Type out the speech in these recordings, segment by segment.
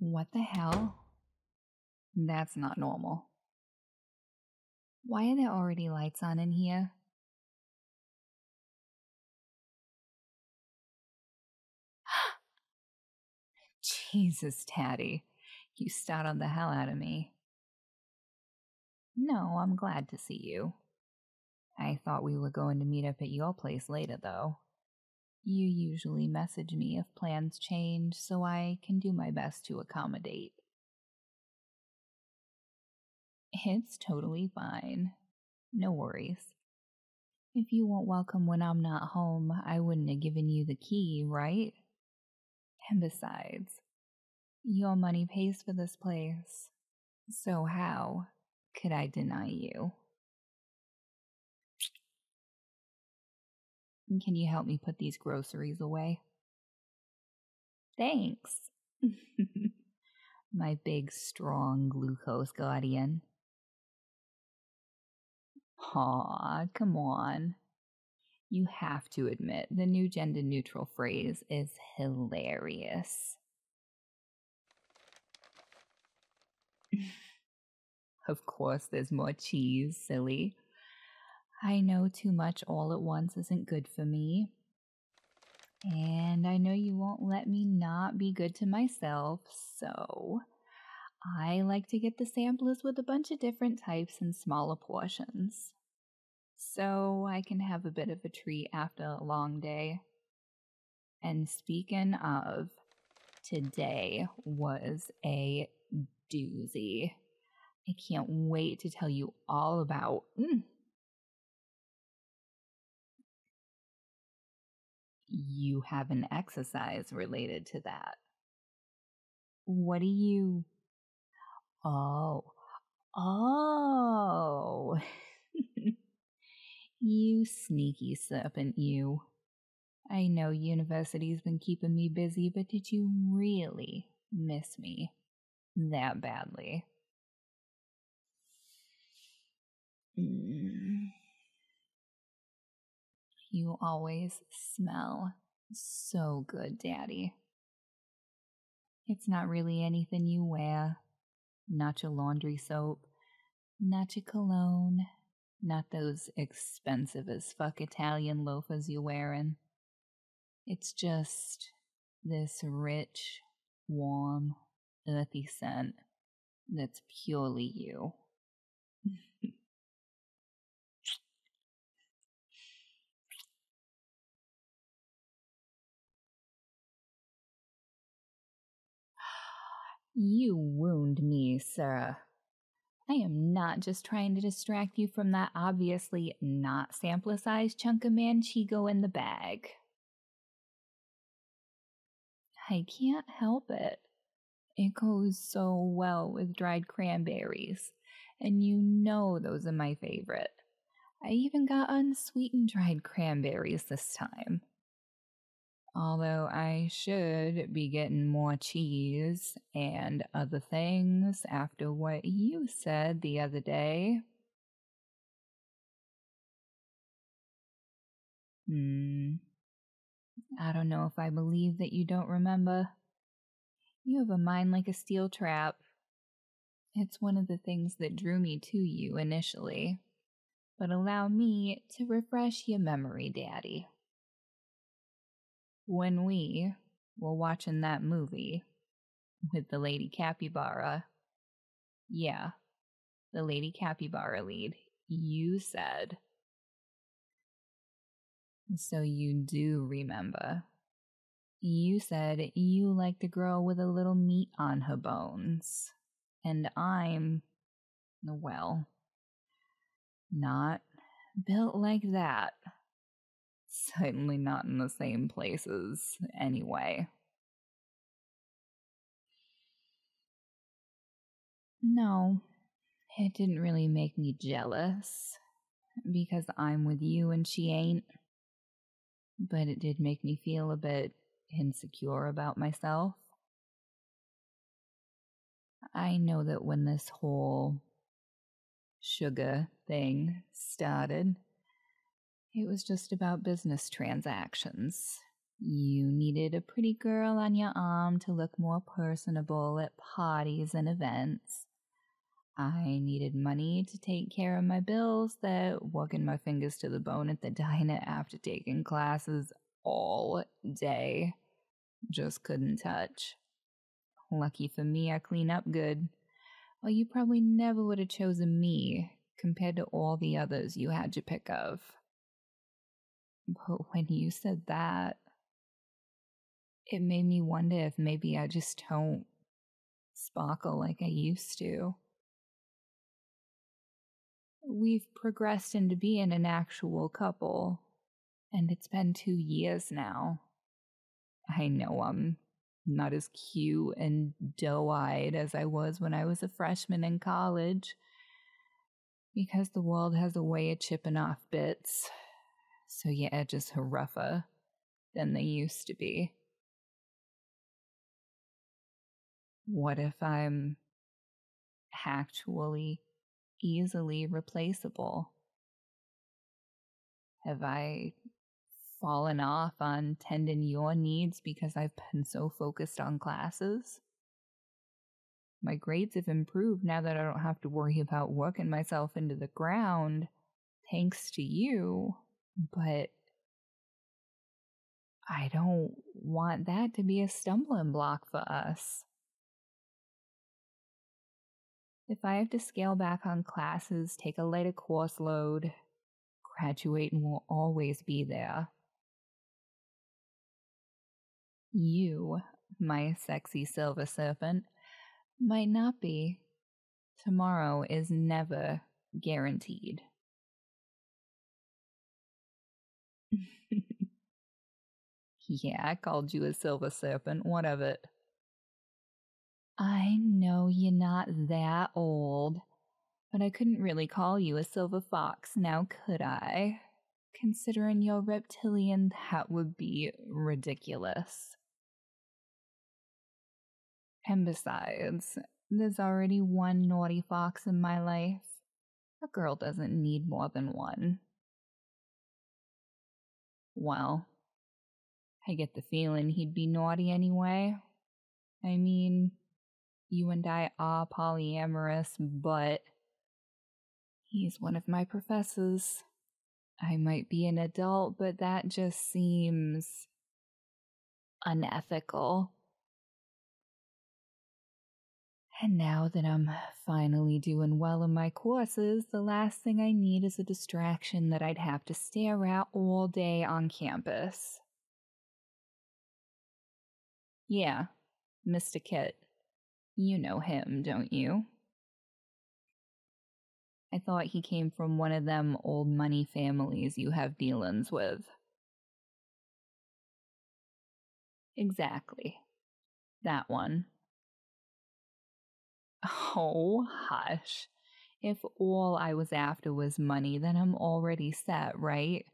What the hell? That's not normal. Why are there already lights on in here? Jesus, Taddy. You startled the hell out of me. No, I'm glad to see you. I thought we were going to meet up at your place later, though. You usually message me if plans change, so I can do my best to accommodate. It's totally fine. No worries. If you weren't welcome when I'm not home, I wouldn't have given you the key, right? And besides, your money pays for this place, so how could I deny you? Can you help me put these groceries away? Thanks. My big, strong glucose guardian. Aw, come on. You have to admit, the new gender-neutral phrase is hilarious. Of course there's more cheese, silly. I know too much all at once isn't good for me. And I know you won't let me not be good to myself, so I like to get the samplers with a bunch of different types in smaller portions, so I can have a bit of a treat after a long day. And speaking of, today was a doozy. I can't wait to tell you all about. You have an exercise related to that. What do you... Oh. You sneaky serpent, you. I know university's been keeping me busy, but did you really miss me that badly? You always smell so good, Daddy. It's not really anything you wear. Not your laundry soap. Not your cologne. Not those expensive as fuck Italian loafers you're wearing. It's just this rich, warm, earthy scent that's purely you. You wound me, sir. I am not just trying to distract you from that obviously not sample-sized chunk of manchego in the bag. I can't help it. It goes so well with dried cranberries, and you know those are my favorite. I even got unsweetened dried cranberries this time. Although I should be getting more cheese and other things after what you said the other day. I don't know if I believe that you don't remember. You have a mind like a steel trap. It's one of the things that drew me to you initially. But allow me to refresh your memory, Daddy. When we were watching that movie with the Lady Capybara, yeah, the Lady Capybara lead, you said, so you do remember, you said you liked a girl with a little meat on her bones, and I'm, well, not built like that. Certainly not in the same places, anyway. No, it didn't really make me jealous, because I'm with you and she ain't. But it did make me feel a bit insecure about myself. I know that when this whole sugar thing started, it was just about business transactions. You needed a pretty girl on your arm to look more personable at parties and events. I needed money to take care of my bills that working my fingers to the bone at the diner after taking classes all day just couldn't touch. Lucky for me, I clean up good. Well, you probably never would have chosen me compared to all the others you had to pick of. But when you said that, it made me wonder if maybe I just don't sparkle like I used to. We've progressed into being an actual couple, and it's been 2 years now. I know I'm not as cute and doe-eyed as I was when I was a freshman in college, because the world has a way of chipping off bits, so your edges are rougher than they used to be. What if I'm actually easily replaceable? Have I fallen off on tending your needs because I've been so focused on classes? My grades have improved now that I don't have to worry about working myself into the ground, thanks to you, but I don't want that to be a stumbling block for us. If I have to scale back on classes, take a lighter course load, graduating will always be there. You, my sexy silver serpent, might not be. Tomorrow is never guaranteed. Yeah, I called you a silver serpent. What of it? I know you're not that old, but I couldn't really call you a silver fox now, could I? Considering you're reptilian, that would be ridiculous. And besides, there's already one naughty fox in my life. A girl doesn't need more than one. Well, I get the feeling he'd be naughty anyway. I mean, you and I are polyamorous, but he's one of my professors. I might be an adult, but that just seems unethical. And now that I'm finally doing well in my courses, the last thing I need is a distraction that I'd have to stare at all day on campus. Yeah, Mr. Kit. You know him, don't you? I thought he came from one of them old money families you have dealings with. Exactly. That one. Oh, hush. If all I was after was money, then I'm already set, right?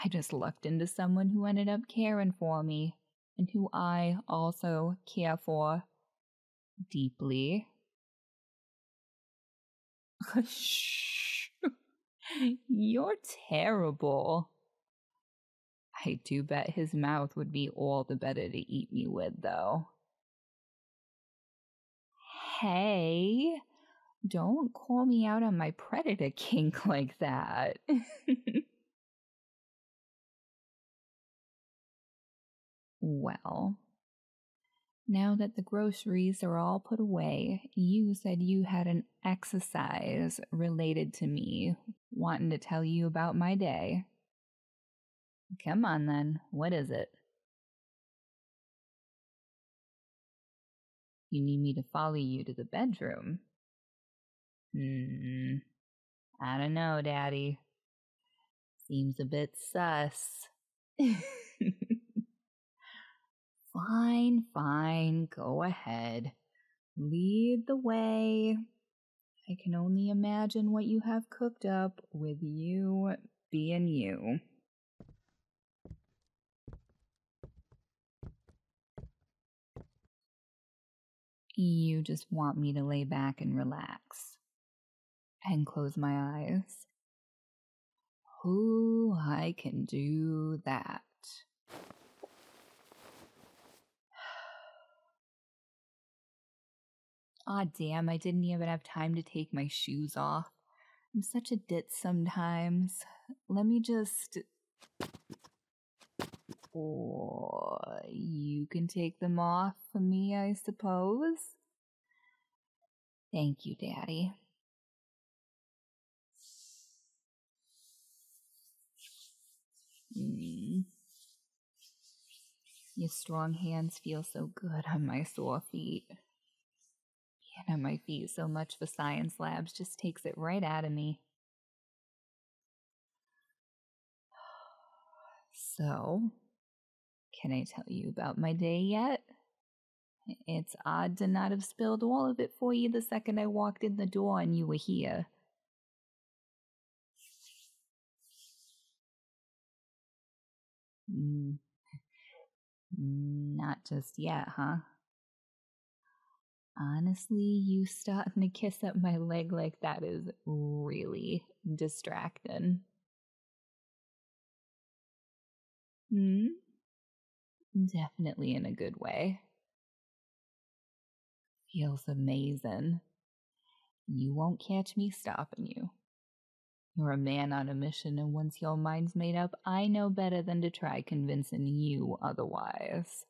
I just lucked into someone who ended up caring for me, and who I also care for deeply. Shh. You're terrible. I do bet his mouth would be all the better to eat me with, though. Hey, don't call me out on my predator kink like that. Well, now that the groceries are all put away, you said you had an exercise related to me, wanting to tell you about my day. Come on then, what is it? You need me to follow you to the bedroom? I don't know, Daddy. Seems a bit sus. Fine, go ahead. Lead the way. I can only imagine what you have cooked up with you being you. You just want me to lay back and relax and close my eyes. Oh, I can do that. Aw, damn, I didn't even have time to take my shoes off. I'm such a ditz sometimes. Let me just... Or you can take them off for me, I suppose. Thank you, Daddy. Your strong hands feel so good on my sore feet. Being on my feet so much for science labs just takes it right out of me. So, can I tell you about my day yet? It's odd to not have spilled all of it for you the second I walked in the door and you were here. Not just yet, huh? Honestly, you starting to kiss up my leg like that is really distracting. Definitely in a good way. Feels amazing. You won't catch me stopping you. You're a man on a mission, and once your mind's made up, I know better than to try convincing you otherwise.